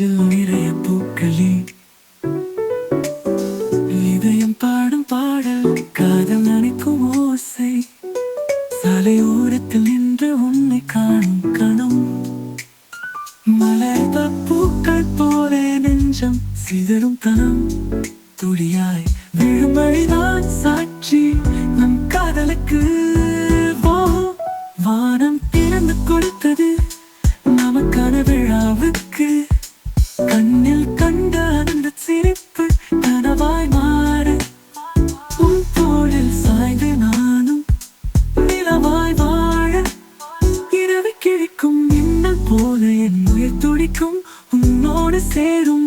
நெஞ்சில் நிறைய பூக்களே, இதயம் பாடும் பாடல், காதல் நனைக்கும் ஓசை, சாலையோரத்தில் நின்று உன்னை காணும் கணம், மலர்ந்த பூக்கள் போல நெஞ்சம் சிதறும் தனம், துளியாய் விழும் வழிதான் சாட்சி நம் காதலுக்கு. வானம் திறந்து கொடுத்தது நமக்கான விழாவுக்கு, கண்ணில் கண்ட அந்த சிரிப்பு கனவாய் மாற, உன் தோளில் சாய்ந்து நானும் நிலவாய் வாழ, இரவு கிழிக்கும் மின்னல் போல என் உயிர் துடிக்கும் உன்னோடு சேரும்